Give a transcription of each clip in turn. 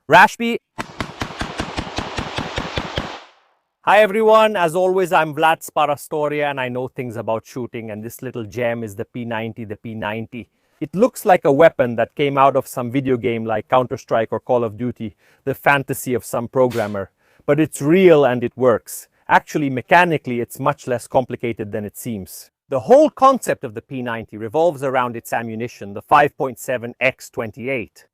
Rashby. Hi everyone, as always I'm Vlad Sparastoria and I know things about shooting, and this little gem is the P90, the P90. It looks like a weapon that came out of some video game like Counter-Strike or Call of Duty, the fantasy of some programmer. But it's real and it works. Actually, mechanically, it's much less complicated than it seems. The whole concept of the P90 revolves around its ammunition, the 5.7 X28.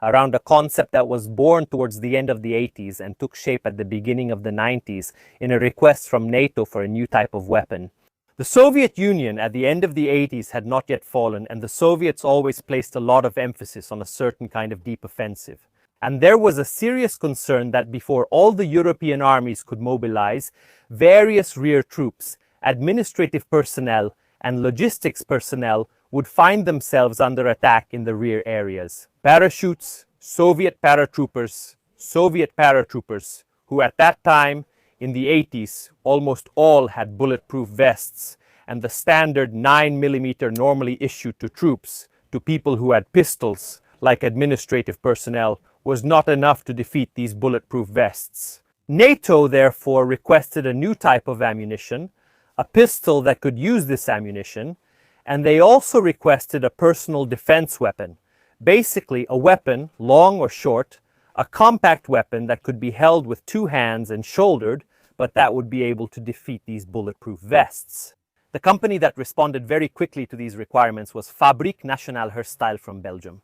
Around a concept that was born towards the end of the 80s and took shape at the beginning of the 90s in a request from NATO for a new type of weapon. The Soviet Union at the end of the 80s had not yet fallen, and the Soviets always placed a lot of emphasis on a certain kind of deep offensive. And there was a serious concern that before all the European armies could mobilize, various rear troops, administrative personnel, and logistics personnel would find themselves under attack in the rear areas. Parachutes, Soviet paratroopers, who at that time, in the 80s, almost all had bulletproof vests, and the standard 9mm normally issued to troops, to people who had pistols, like administrative personnel, was not enough to defeat these bulletproof vests. NATO therefore requested a new type of ammunition, a pistol that could use this ammunition, and they also requested a personal defense weapon, basically a weapon, long or short, a compact weapon that could be held with two hands and shouldered, but that would be able to defeat these bulletproof vests. The company that responded very quickly to these requirements was Fabrique Nationale Herstal from Belgium.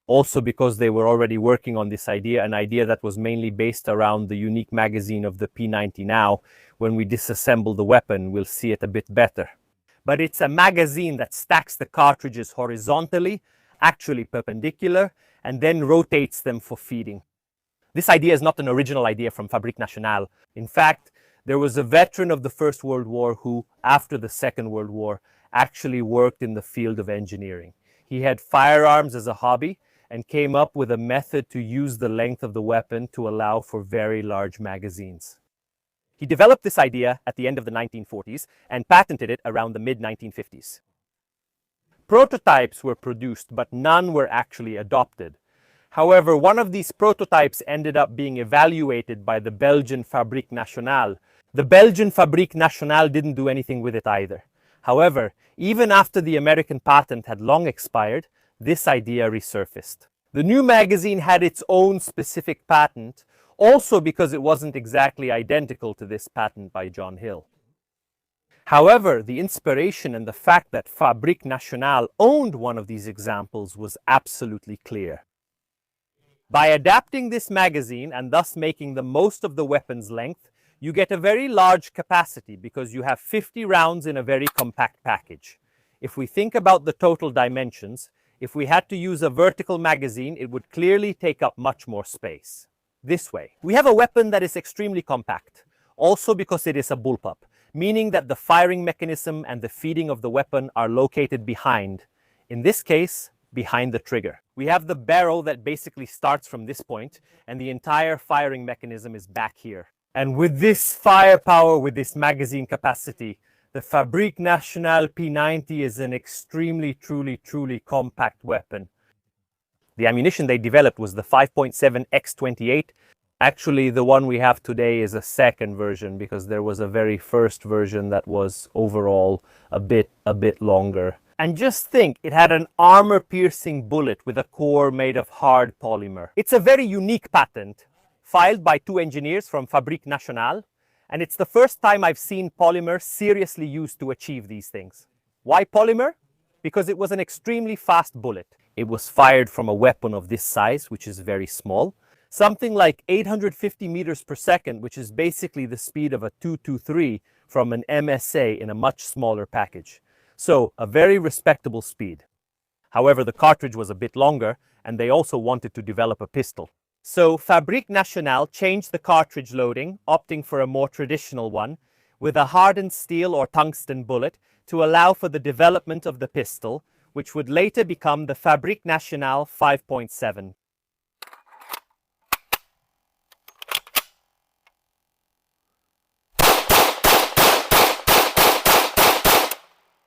Also because they were already working on this idea, an idea that was mainly based around the unique magazine of the P90 now. When we disassemble the weapon, we'll see it a bit better. But it's a magazine that stacks the cartridges horizontally, actually perpendicular, and then rotates them for feeding. This idea is not an original idea from Fabrique Nationale. In fact, there was a veteran of the First World War who, after the Second World War, actually worked in the field of engineering. He had firearms as a hobby and came up with a method to use the length of the weapon to allow for very large magazines. He developed this idea at the end of the 1940s and patented it around the mid-1950s. Prototypes were produced, but none were actually adopted. However, one of these prototypes ended up being evaluated by the Belgian Fabrique Nationale. The Belgian Fabrique Nationale didn't do anything with it either. However, even after the American patent had long expired, this idea resurfaced. The new magazine had its own specific patent, also because it wasn't exactly identical to this patent by John Hill. However, the inspiration and the fact that Fabrique Nationale owned one of these examples was absolutely clear. By adapting this magazine and thus making the most of the weapon's length, you get a very large capacity because you have 50 rounds in a very compact package. If we think about the total dimensions, if we had to use a vertical magazine, it would clearly take up much more space. This way, we have a weapon that is extremely compact, also because it is a bullpup, meaning that the firing mechanism and the feeding of the weapon are located behind, in this case, behind the trigger. We have the barrel that basically starts from this point, and the entire firing mechanism is back here. And with this firepower, with this magazine capacity, the Fabrique Nationale P90 is an extremely, truly compact weapon. The ammunition they developed was the 5.7 X28. Actually, the one we have today is a second version because there was a very first version that was overall a bit longer. And just think, it had an armor-piercing bullet with a core made of hard polymer. It's a very unique patent, filed by two engineers from Fabrique Nationale, and it's the first time I've seen polymer seriously used to achieve these things. Why polymer? Because it was an extremely fast bullet. It was fired from a weapon of this size, which is very small, something like 850 meters per second, which is basically the speed of a 223 from an MSA in a much smaller package. So, a very respectable speed. However, the cartridge was a bit longer, and they also wanted to develop a pistol. So, Fabrique Nationale changed the cartridge loading, opting for a more traditional one, with a hardened steel or tungsten bullet to allow for the development of the pistol, which would later become the Fabrique Nationale 5.7.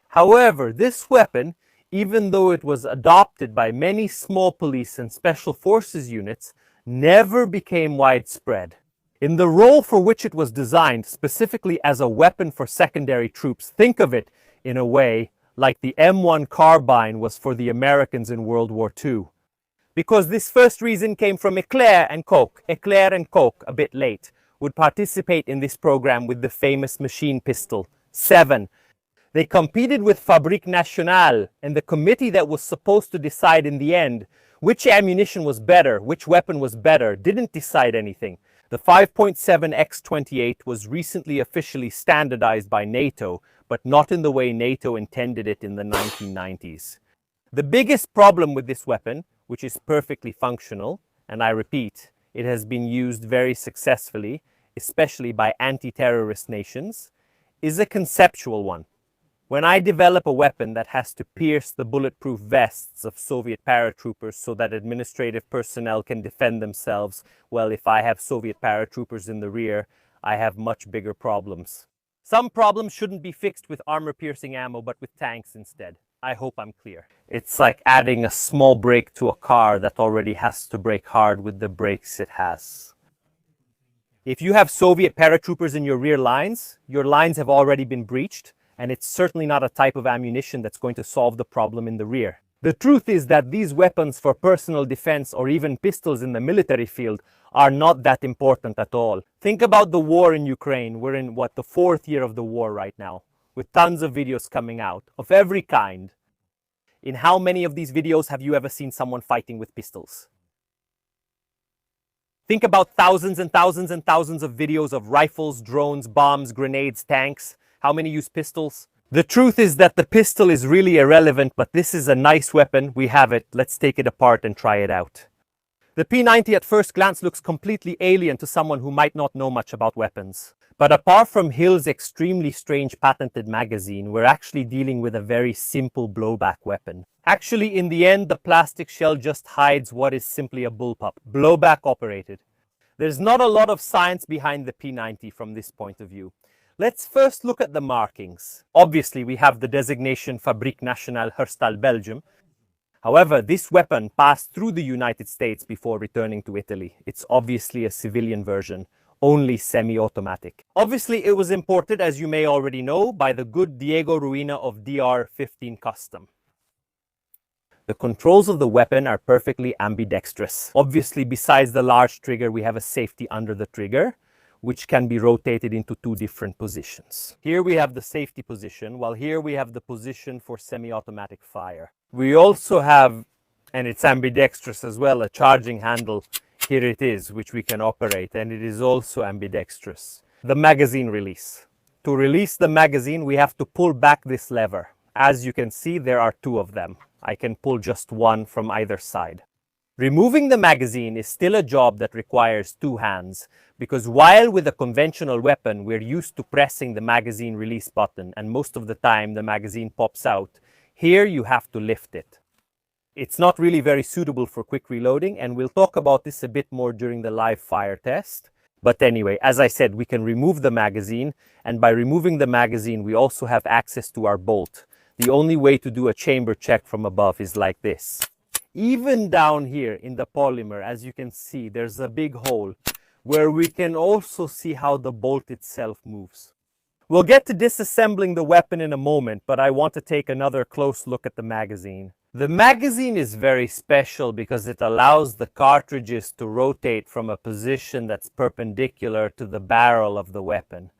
However, this weapon, even though it was adopted by many small police and special forces units, never became widespread. In the role for which it was designed, specifically as a weapon for secondary troops, think of it in a way like the M1 carbine was for the Americans in World War II. Because this first reason came from Eclair and Koch. Eclair and Koch, a bit late, would participate in this program with the famous machine pistol, 7. They competed with Fabrique Nationale, and the committee that was supposed to decide in the end which ammunition was better, which weapon was better, didn't decide anything. The 5.7 X28 was recently officially standardized by NATO, but not in the way NATO intended it in the 1990s. The biggest problem with this weapon, which is perfectly functional, and I repeat, it has been used very successfully, especially by anti-terrorist nations, is a conceptual one. When I develop a weapon that has to pierce the bulletproof vests of Soviet paratroopers so that administrative personnel can defend themselves, well, if I have Soviet paratroopers in the rear, I have much bigger problems. Some problems shouldn't be fixed with armor-piercing ammo, but with tanks instead. I hope I'm clear. It's like adding a small brake to a car that already has to brake hard with the brakes it has. If you have Soviet paratroopers in your rear lines, your lines have already been breached, and it's certainly not a type of ammunition that's going to solve the problem in the rear. The truth is that these weapons for personal defense or even pistols in the military field are not that important at all. Think about the war in Ukraine. We're in, the 4th year of the war right now, with tons of videos coming out of every kind. In how many of these videos have you ever seen someone fighting with pistols? Think about thousands and thousands and thousands of videos of rifles, drones, bombs, grenades, tanks. How many use pistols? The truth is that the pistol is really irrelevant, but this is a nice weapon. We have it. Let's take it apart and try it out. The P90 at first glance looks completely alien to someone who might not know much about weapons. But apart from Hill's extremely strange patented magazine, we're actually dealing with a very simple blowback weapon. Actually, in the end, the plastic shell just hides what is simply a bullpup, blowback operated. There's not a lot of science behind the P90 from this point of view. Let's first look at the markings. Obviously, we have the designation Fabrique Nationale Herstal Belgium. However, this weapon passed through the United States before returning to Italy. It's obviously a civilian version, only semi-automatic. Obviously, it was imported, as you may already know, by the good Diego Ruina of DR15 Custom. The controls of the weapon are perfectly ambidextrous. Obviously, besides the large trigger, we have a safety under the trigger, which can be rotated into 2 different positions. Here we have the safety position, while here we have the position for semi-automatic fire. We also have, and it's ambidextrous as well, a charging handle. Here it is, which we can operate, and it is also ambidextrous. The magazine release. To release the magazine, we have to pull back this lever. As you can see, there are 2 of them. I can pull just one from either side. Removing the magazine is still a job that requires 2 hands, because while with a conventional weapon, we're used to pressing the magazine release button, and most of the time the magazine pops out, here you have to lift it. It's not really very suitable for quick reloading, and we'll talk about this a bit more during the live fire test. But anyway, as I said, we can remove the magazine, and by removing the magazine, we also have access to our bolt. The only way to do a chamber check from above is like this. Even down here in the polymer, as you can see, there's a big hole where we can also see how the bolt itself moves. We'll get to disassembling the weapon in a moment, but I want to take another close look at the magazine. The magazine is very special because it allows the cartridges to rotate from a position that's perpendicular to the barrel of the weapon.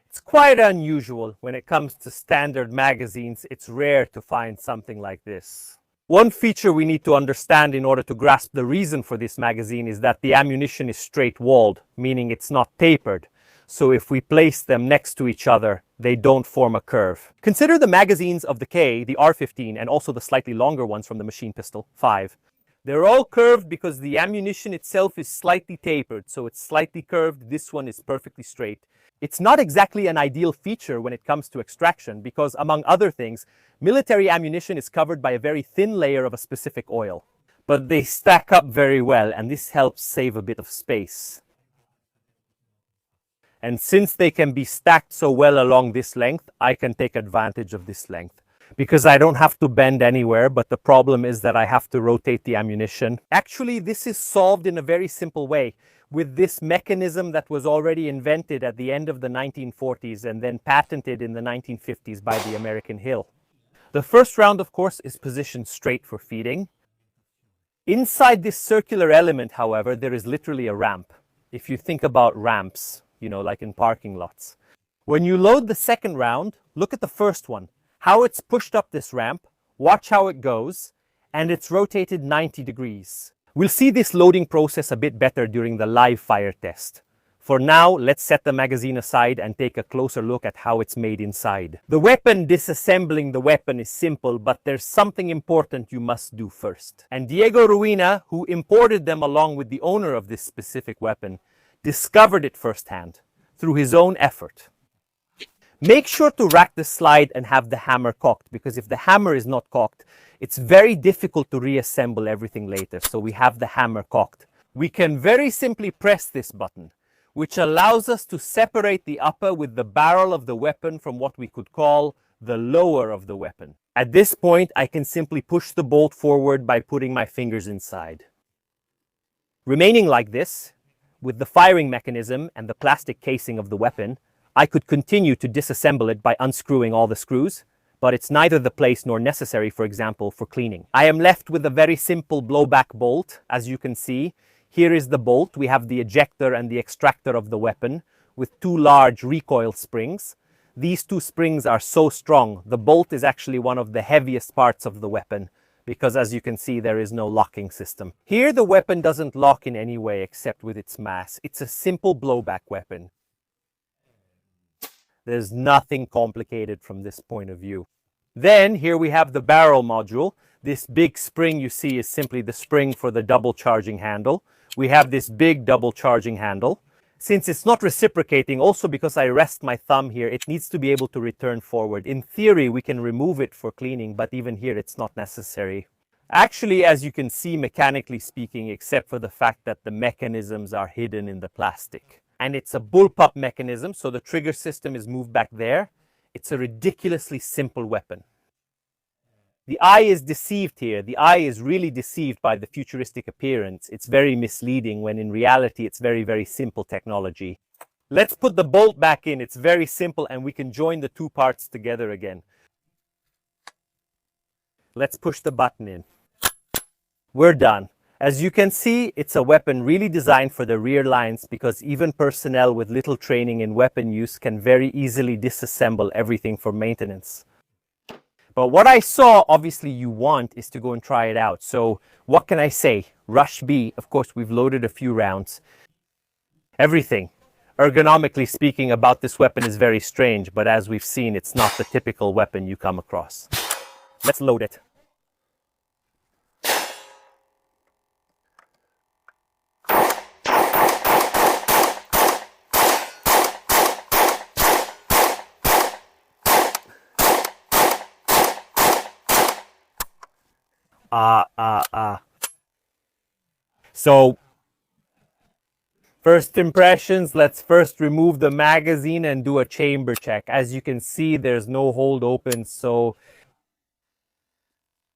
It's quite unusual. When it comes to standard magazines, it's rare to find something like this. One feature we need to understand in order to grasp the reason for this magazine is that the ammunition is straight-walled, meaning it's not tapered. So if we place them next to each other, they don't form a curve. Consider the magazines of the K, the R15, and also the slightly longer ones from the machine pistol, 5. They're all curved because the ammunition itself is slightly tapered, so it's slightly curved. This one is perfectly straight. It's not exactly an ideal feature when it comes to extraction because, among other things, military ammunition is covered by a very thin layer of a specific oil. But they stack up very well, and this helps save a bit of space. And since they can be stacked so well along this length, I can take advantage of this length. because I don't have to bend anywhere, but the problem is that I have to rotate the ammunition. Actually, this is solved in a very simple way with this mechanism that was already invented at the end of the 1940s and then patented in the 1950s by the American Hill. The first round, of course, is positioned straight for feeding. Inside this circular element, however, there is literally a ramp. If you think about ramps, like in parking lots. When you load the second round, look at the first one, how it's pushed up this ramp, watch how it goes, and it's rotated 90 degrees. We'll see this loading process a bit better during the live fire test. For now, let's set the magazine aside and take a closer look at how it's made inside. The weapon, disassembling the weapon, is simple, but there's something important you must do first. And Diego Ruina, who imported them along with the owner of this specific weapon, discovered it firsthand through his own effort. Make sure to rack the slide and have the hammer cocked, because if the hammer is not cocked, it's very difficult to reassemble everything later. So we have the hammer cocked. We can very simply press this button, which allows us to separate the upper with the barrel of the weapon from what we could call the lower of the weapon. At this point, I can simply push the bolt forward by putting my fingers inside. Remaining like this, with the firing mechanism and the plastic casing of the weapon, I could continue to disassemble it by unscrewing all the screws, but it's neither the place nor necessary, for example, for cleaning. I am left with a very simple blowback bolt, as you can see. Here is the bolt. We have the ejector and the extractor of the weapon with two large recoil springs. These two springs are so strong. The bolt is actually one of the heaviest parts of the weapon because, as you can see, there is no locking system. Here the weapon doesn't lock in any way except with its mass. It's a simple blowback weapon. There's nothing complicated from this point of view. Then here we have the barrel module. This big spring you see is simply the spring for the double charging handle. We have this big double charging handle. Since it's not reciprocating, also because I rest my thumb here, it needs to be able to return forward. In theory, we can remove it for cleaning, but even here it's not necessary. Actually, as you can see, mechanically speaking, except for the fact that the mechanisms are hidden in the plastic. And it's a bullpup mechanism, so the trigger system is moved back there. It's a ridiculously simple weapon. The eye is deceived here. The eye is really deceived by the futuristic appearance. It's very misleading when in reality it's very, very simple technology. Let's put the bolt back in. It's very simple and we can join the two parts together again. Let's push the button in. We're done. As you can see, it's a weapon really designed for the rear lines because even personnel with little training in weapon use can very easily disassemble everything for maintenance. But what I saw, obviously you want, is to go and try it out. So what can I say? Rush B, of course, we've loaded a few rounds. Everything, ergonomically speaking, about this weapon is very strange, but as we've seen, it's not the typical weapon you come across. Let's load it. So, first impressions, let's first remove the magazine and do a chamber check. As you can see, there's no hold open, so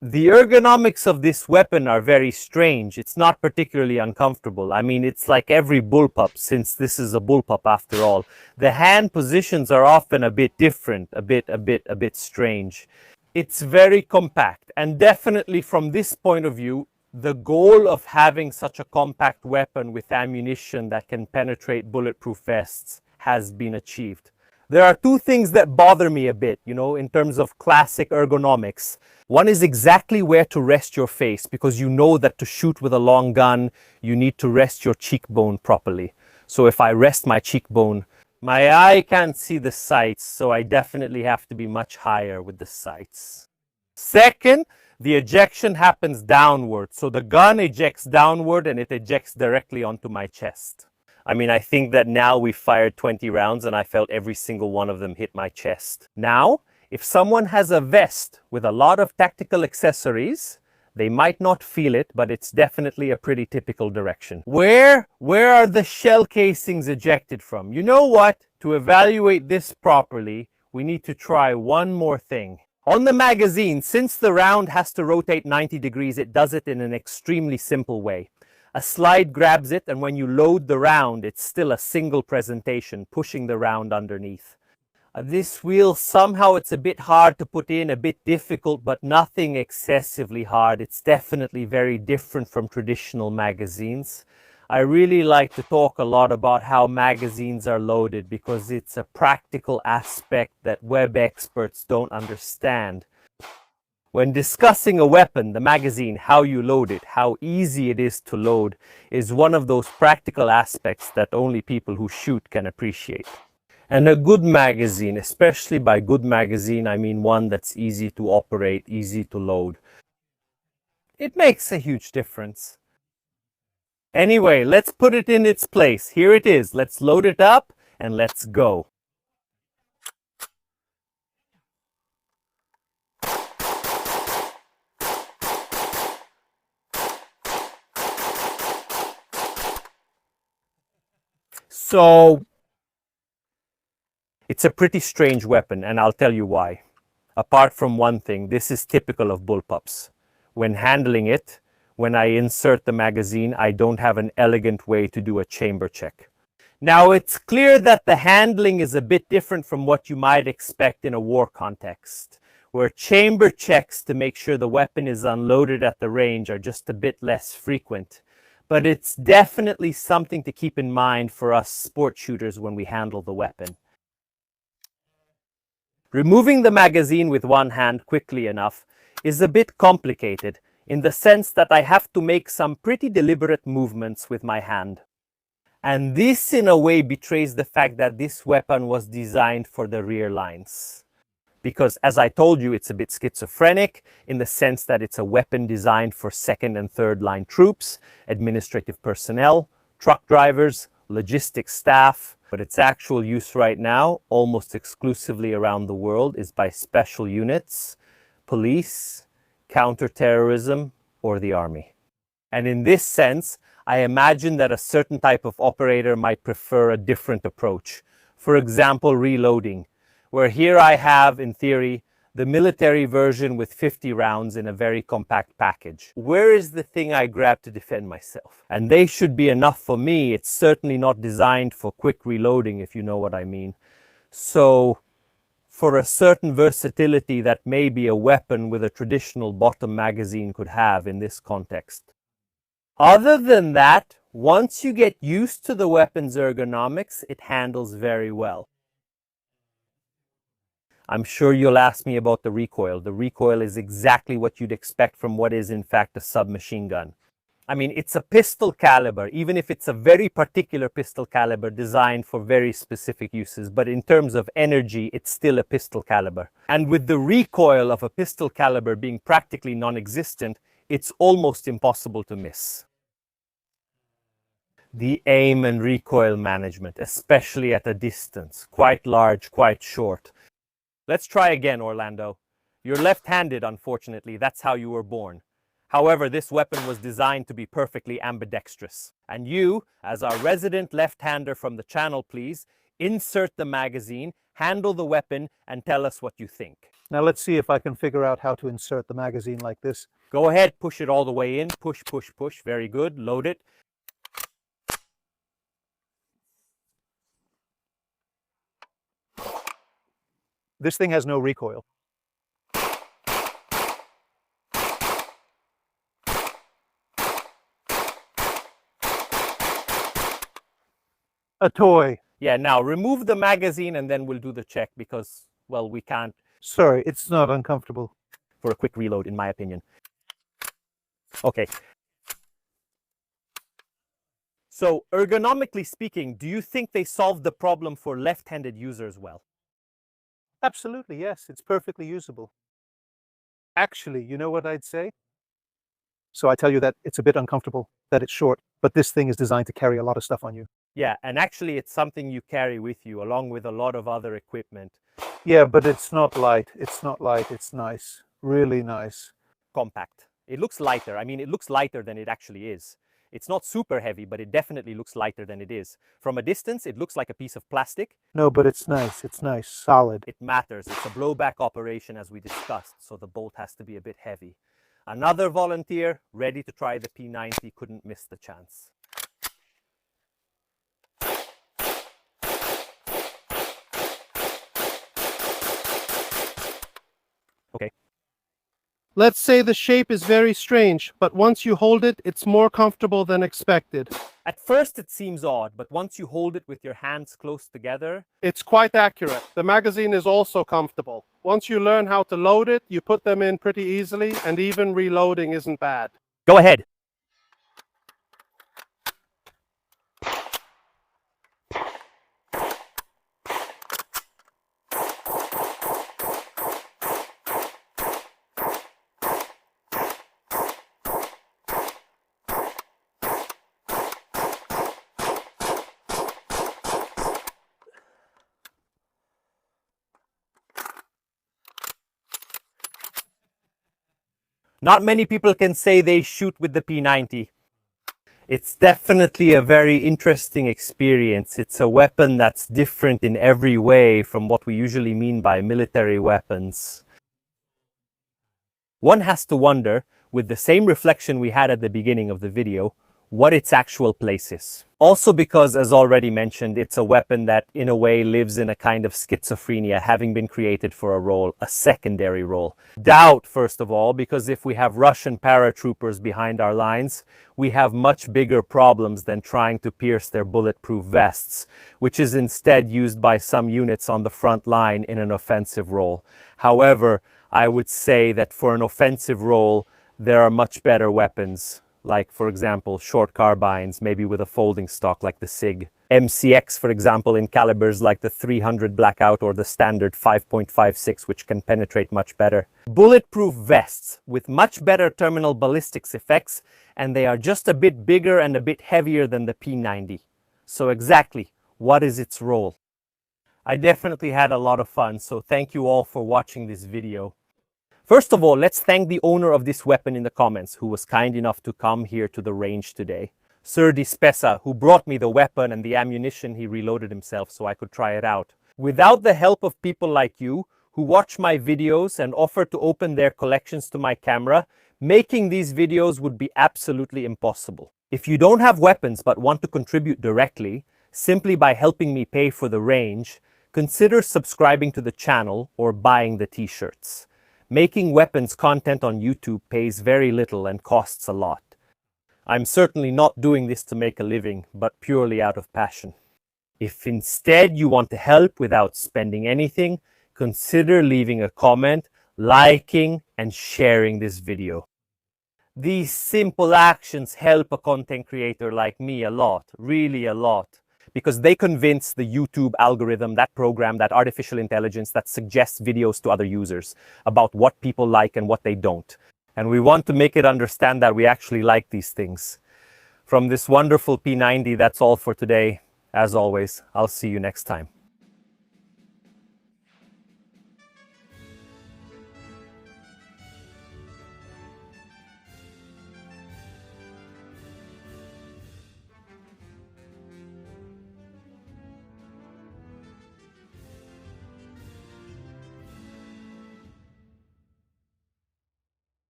the ergonomics of this weapon are very strange. It's not particularly uncomfortable. I mean, it's like every bullpup, since this is a bullpup after all. The hand positions are often a bit different, a bit strange. It's very compact, and definitely from this point of view, the goal of having such a compact weapon with ammunition that can penetrate bulletproof vests has been achieved. There are two things that bother me a bit, in terms of classic ergonomics. One is exactly where to rest your face, because you know that to shoot with a long gun, you need to rest your cheekbone properly. So if I rest my cheekbone, my eye can't see the sights, so I definitely have to be much higher with the sights. Second, the ejection happens downward. So the gun ejects downward and it ejects directly onto my chest. I mean, I think that now we've fired 20 rounds and I felt every single one of them hit my chest. Now, if someone has a vest with a lot of tactical accessories, they might not feel it, but it's definitely a pretty typical direction. Where are the shell casings ejected from? You know what? To evaluate this properly, we need to try one more thing. On the magazine, since the round has to rotate 90 degrees, it does it in an extremely simple way. A slide grabs it, and when you load the round, it's still a single presentation, pushing the round underneath. This wheel, somehow it's a bit hard to put in, a bit difficult, but nothing excessively hard. It's definitely very different from traditional magazines. I really like to talk a lot about how magazines are loaded because it's a practical aspect that web experts don't understand. When discussing a weapon, the magazine, how you load it, how easy it is to load, is one of those practical aspects that only people who shoot can appreciate. And a good magazine, especially by good magazine, I mean one that's easy to operate, easy to load. It makes a huge difference. Anyway, let's put it in its place. Here it is. Let's load it up and let's go. So, it's a pretty strange weapon, and I'll tell you why. Apart from one thing, this is typical of bullpups. When handling it, when I insert the magazine, I don't have an elegant way to do a chamber check. Now, it's clear that the handling is a bit different from what you might expect in a war context, where chamber checks to make sure the weapon is unloaded at the range are just a bit less frequent. But it's definitely something to keep in mind for us sport shooters when we handle the weapon. Removing the magazine with one hand quickly enough is a bit complicated in the sense that I have to make some pretty deliberate movements with my hand. And this in a way betrays the fact that this weapon was designed for the rear lines. Because as I told you, it's a bit schizophrenic in the sense that it's a weapon designed for second and third line troops, administrative personnel, truck drivers, logistics staff, but its actual use right now, almost exclusively around the world, is by special units, police, counterterrorism, or the army. And in this sense, I imagine that a certain type of operator might prefer a different approach. For example, reloading, where here I have, in theory, the military version with 50 rounds in a very compact package. Where is the thing I grab to defend myself? And they should be enough for me. It's certainly not designed for quick reloading, if you know what I mean. So, for a certain versatility that maybe a weapon with a traditional bottom magazine could have in this context. Other than that, once you get used to the weapon's ergonomics, it handles very well. I'm sure you'll ask me about the recoil. The recoil is exactly what you'd expect from what is in fact a submachine gun. I mean, it's a pistol caliber, even if it's a very particular pistol caliber designed for very specific uses. But in terms of energy, it's still a pistol caliber. And with the recoil of a pistol caliber being practically non-existent, it's almost impossible to miss. The aim and recoil management, especially at a distance, quite large, quite short. Let's try again, Orlando. You're left-handed, unfortunately. That's how you were born. However, this weapon was designed to be perfectly ambidextrous. And you, as our resident left-hander from the channel, please, insert the magazine, handle the weapon, and tell us what you think. Now let's see if I can figure out how to insert the magazine like this. Go ahead, push it all the way in. Push, push, push. Very good. Load it. This thing has no recoil. A toy. Yeah, now remove the magazine and then we'll do the check because, well, we can't. Sorry, it's not uncomfortable. For a quick reload, in my opinion. Okay. So, ergonomically speaking, do you think they solved the problem for left-handed users well? Absolutely, yes. It's perfectly usable. Actually, you know what I'd say? So I tell you that it's a bit uncomfortable, that it's short, but this thing is designed to carry a lot of stuff on you. Yeah, and actually it's something you carry with you along with a lot of other equipment. Yeah, but it's not light. It's not light. It's nice. Really nice. Compact. It looks lighter. I mean, it looks lighter than it actually is. It's not super heavy, but it definitely looks lighter than it is. From a distance, it looks like a piece of plastic. No, but it's nice, solid. It matters. It's a blowback operation as we discussed, so the bolt has to be a bit heavy. Another volunteer ready to try the P90 couldn't miss the chance. Okay. Let's say the shape is very strange, but once you hold it, it's more comfortable than expected. At first it seems odd, but once you hold it with your hands close together, It's quite accurate. The magazine is also comfortable. Once you learn how to load it, you put them in pretty easily, and even reloading isn't bad. go ahead. Not many people can say they shoot with the P90. It's definitely a very interesting experience. It's a weapon that's different in every way from what we usually mean by military weapons. One has to wonder, with the same reflection we had at the beginning of the video, what its actual place is. Also because, as already mentioned, it's a weapon that in a way lives in a kind of schizophrenia, having been created for a role, a secondary role. Doubt, first of all, because if we have Russian paratroopers behind our lines, we have much bigger problems than trying to pierce their bulletproof vests, which is instead used by some units on the front line in an offensive role. However, I would say that for an offensive role, there are much better weapons. Like, for example, short carbines, maybe with a folding stock like the SIG. MCX, for example, in calibers like the 300 Blackout or the standard 5.56, which can penetrate much better. Bulletproof vests with much better terminal ballistics effects, and they are just a bit bigger and a bit heavier than the P90. So exactly, what is its role? I definitely had a lot of fun, so thank you all for watching this video. First of all, let's thank the owner of this weapon in the comments, who was kind enough to come here to the range today. Sir Dispesa, who brought me the weapon and the ammunition. He reloaded himself so I could try it out. Without the help of people like you, who watch my videos and offer to open their collections to my camera, making these videos would be absolutely impossible. If you don't have weapons but want to contribute directly, simply by helping me pay for the range, consider subscribing to the channel or buying the t-shirts. Making weapons content on YouTube pays very little and costs a lot. I'm certainly not doing this to make a living, but purely out of passion. If instead you want to help without spending anything, consider leaving a comment, liking, and sharing this video. These simple actions help a content creator like me a lot, really a lot. Because they convince the YouTube algorithm, that program, that artificial intelligence that suggests videos to other users about what people like and what they don't. And we want to make it understand that we actually like these things. From this wonderful P90, that's all for today. As always, I'll see you next time.